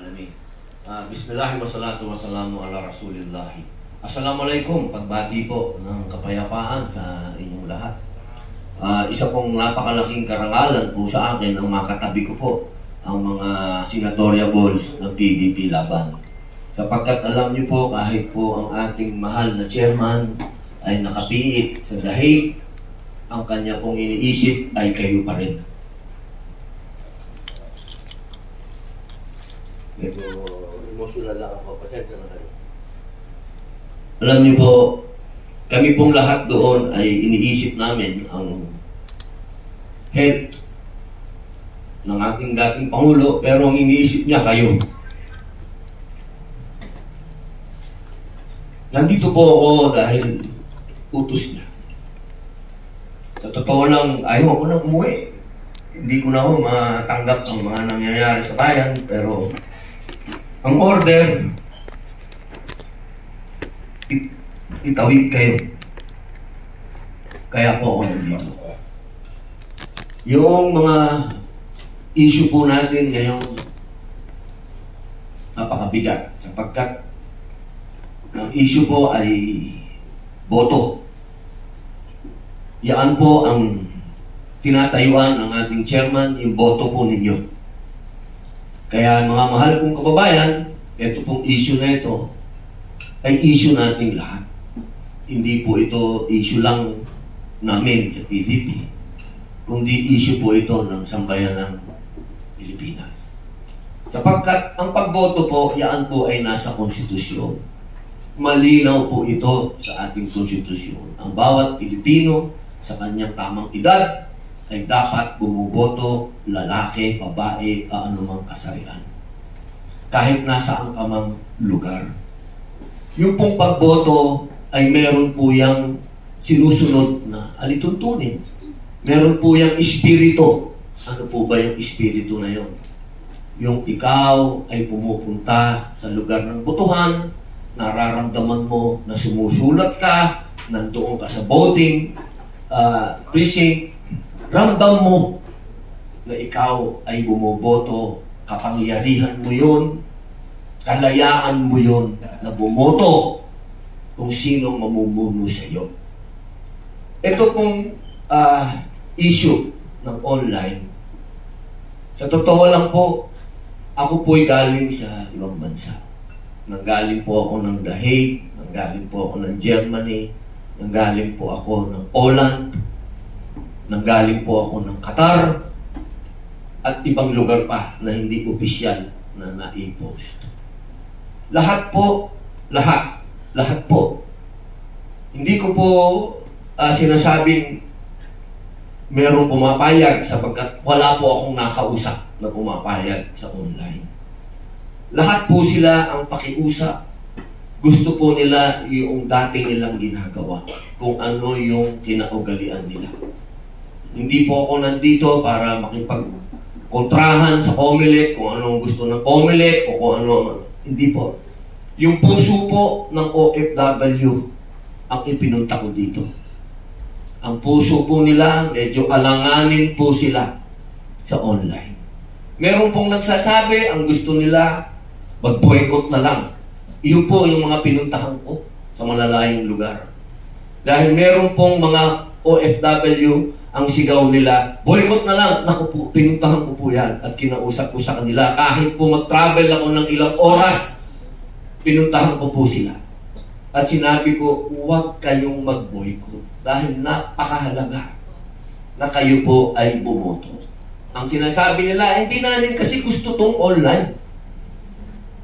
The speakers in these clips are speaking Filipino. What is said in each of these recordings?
alamin. Bismillah wa salatu wa salamu ala Rasulillahi. Assalamualaikum, pagbati po ng kapayapaan sa inyong lahat. Isa pong napakalaking karangalan po sa akin ang makatabi ko po ang mga senatoriables ng PDP Laban. Sapagkat alam niyo po, kahit po ang ating mahal na chairman ay nakapiit sa dahig, ang kanya pong iniisip ay kayo pa rin. Medyo emotional lang ako. Pasensya na kayo. Alam niyo po, kami pong lahat doon ay iniisip namin ang health ng ating dating Pangulo, pero ang iniisip niya kayo. Nandito po ako dahil utos niya. Sa totoo lang, ayaw ko nang umuwi. Hindi ko na ako matanggap ang mga nangyayari sa bayan, pero ang order, itawid kayo. Kaya po ako nandito. Yung mga issue po natin ngayon, napakabigat. Sapagkat ang issue po ay boto. Yan po ang tinatayuan ng ating chairman, yung boto po ninyo. Kaya mga mahal kong kababayan, ito pong issue na ito ay issue nating lahat. Hindi po ito issue lang namin sa PDP, kundi issue po ito ng sambayan ng Pilipinas. Sapagkat ang pagboto po, yan po ay nasa konstitusyon. Malinaw po ito sa ating konstitusyon. Ang bawat Pilipino sa kanyang tamang edad ay dapat bumuboto, lalaki, babae, anumang kasarian. Kahit nasaan ka mang lugar. Yung pong pagboto ay meron po yung sinusunod na alituntunin. Meron po yung espiritu. Ano po ba yung espiritu na yon? Yung ikaw ay pumupunta sa lugar ng botohan, nararamdaman mo na sumusulat ka, nandoon ka sa voting precinct, ramdam mo na ikaw ay bumoboto, kapangyarihan mo yun, kalayaan mo yun na bumoto kung sinong mamumuno sa iyo. Ito pong issue ng online. Sa totoo lang po, ako po'y galing sa ibang bansa. Nanggaling po ako ng The Hague, nanggaling po ako ng Germany, nanggaling po ako ng Poland, nanggaling po ako ng Qatar, at ibang lugar pa na hindi opisyal na na-post. Lahat po, lahat po. Hindi ko po sinasabing merong pumapayag sapagkat wala po akong nakausap na pumapayag sa online. Lahat po sila ang pakiusap. Gusto po nila yung dati nilang ginagawa, kung ano yung kinaugalian nila. Hindi po ako nandito para makipagkontrahan sa COMELEC kung anong gusto ng COMELEC o kung ano. Hindi po. Yung puso po ng OFW ang ipinunta ko dito. Ang puso po nila, medyo alanganin po sila sa online. Meron pong nagsasabi, ang gusto nila, mag-boycott na lang. Iyon po yung mga pinuntahan ko sa malalayong lugar. Dahil meron pong mga OFW, ang sigaw nila, boycott na lang. Naku po, pinuntahan ko po yan at kinausap ko sa kanila. Kahit po mag-travel ako ng ilang oras, pinuntahan ko po sila. At sinabi ko, huwag kayong mag-boycott dahil napakahalaga na kayo po ay bumoto. Ang sinasabi nila, hindi namin kasi gusto tong online.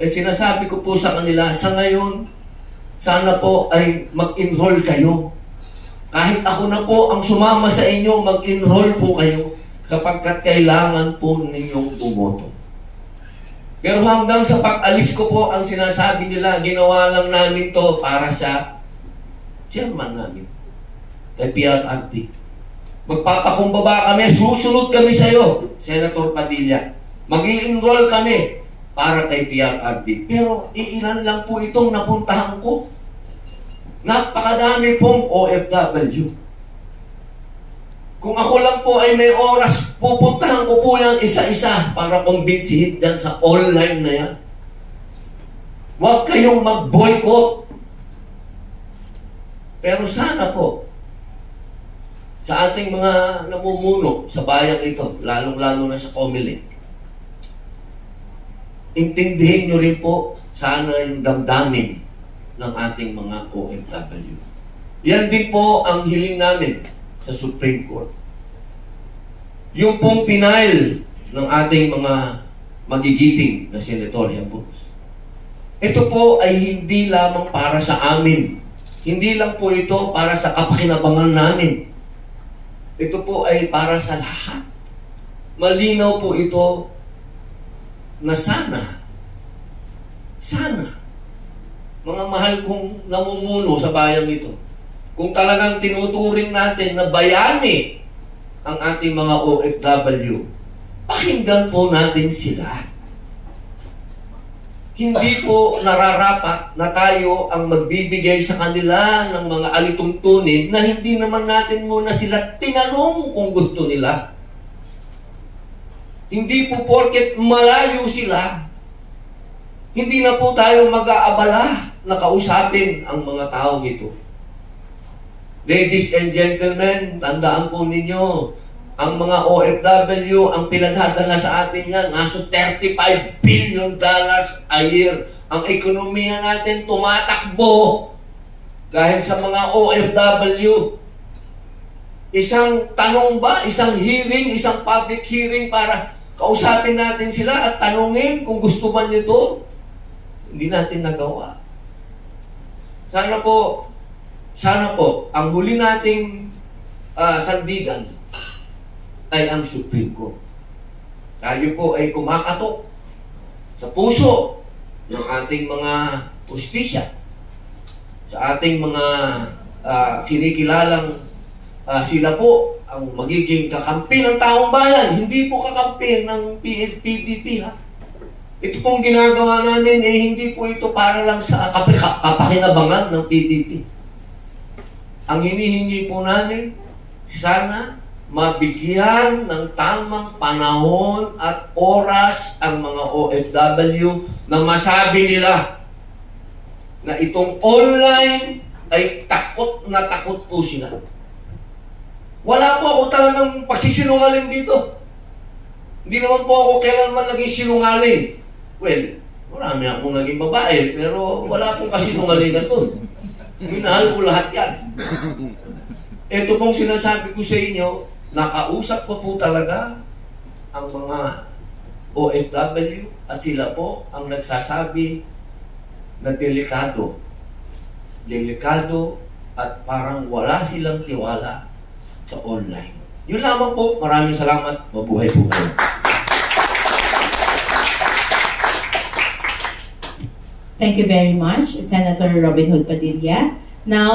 Sinasabi ko po sa kanila, sa ngayon, sana po ay mag-enroll kayo. Kahit ako na po ang sumama sa inyo, mag-enroll po kayo sapagkat kailangan po ninyong bumoto. Pero hanggang sa pag-alis ko po, ang sinasabi nila, ginawa lang namin to para sa chairman namin, kay PRRD. Magpapakumbaba kami, susunod kami sa iyo, Senator Padilla. Mag-i-enroll kami para kay PRRD. Pero iilan lang po itong napuntahan ko. Napakadami pong OFW. Kung ako lang po ay may oras, pupuntahan ko po yan isa-isa para kumbinsihin dyan sa online na yan. Huwag kayong mag-boycott. Pero sana po, sa ating mga namumuno sa bayang ito, lalong-lalo na sa Comelec, intindihin nyo rin po sana yung damdamin ng ating mga OFW. Yan din po ang hiling namin sa Supreme Court. Yung pong final ng ating mga magigiting na senatorial votes. Ito po ay hindi lamang para sa amin. Hindi lang po ito para sa kapakinabangan namin. Ito po ay para sa lahat. Malinaw po ito na sana, mga mahal kong namumuno sa bayang ito, kung talagang tinuturing natin na bayani ang ating mga OFW, pakinggan po natin sila. Hindi po nararapat na tayo ang magbibigay sa kanila ng mga alituntunin na hindi naman natin muna sila tinanong kung gusto nila. Hindi po porket malayo sila, hindi na po tayo mag-aabala na kausapin ang mga taong ito. Ladies and gentlemen, tandaan po ninyo, ang mga OFW, ang pinagdadala sa atin yan, nasa $35 billion a year. Ang ekonomiya natin tumatakbo dahil sa mga OFW. Isang tanong ba, isang hearing, isang public hearing para kausapin natin sila at tanungin kung gusto ba nito, hindi natin nagawa. Sana po, ang huli nating sandigan ay ang Supreme Court. Tayo po ay kumakatok sa puso ng ating mga justisya, sa ating mga kinikilalang sila po ang magiging kakampi ng taong bayan, hindi po kakampi ng PDP, ha? Ito pong ginagawa namin, hindi po ito para lang sa kapakinabangan ng PDP. Ang hinihingi po namin, sana mabigyan ng tamang panahon at oras ang mga OFW na masabi nila na itong online ay takot na takot po sila. Wala po ako talagang pagsisinungaling dito. Hindi naman po ako kailanman naging sinungaling. Well, marami akong naging babae, pero wala akong kasinungalingan doon. Minahal ko lahat yan. Ito pong sinasabi ko sa inyo, nakausap ko po talaga ang mga OFW at sila po ang nagsasabi na delikado at parang wala silang tiwala sa online. Yun lamang po. Maraming salamat. Mabuhay po kayo. Thank you very much, Senator Robin Hood Padilla. Now,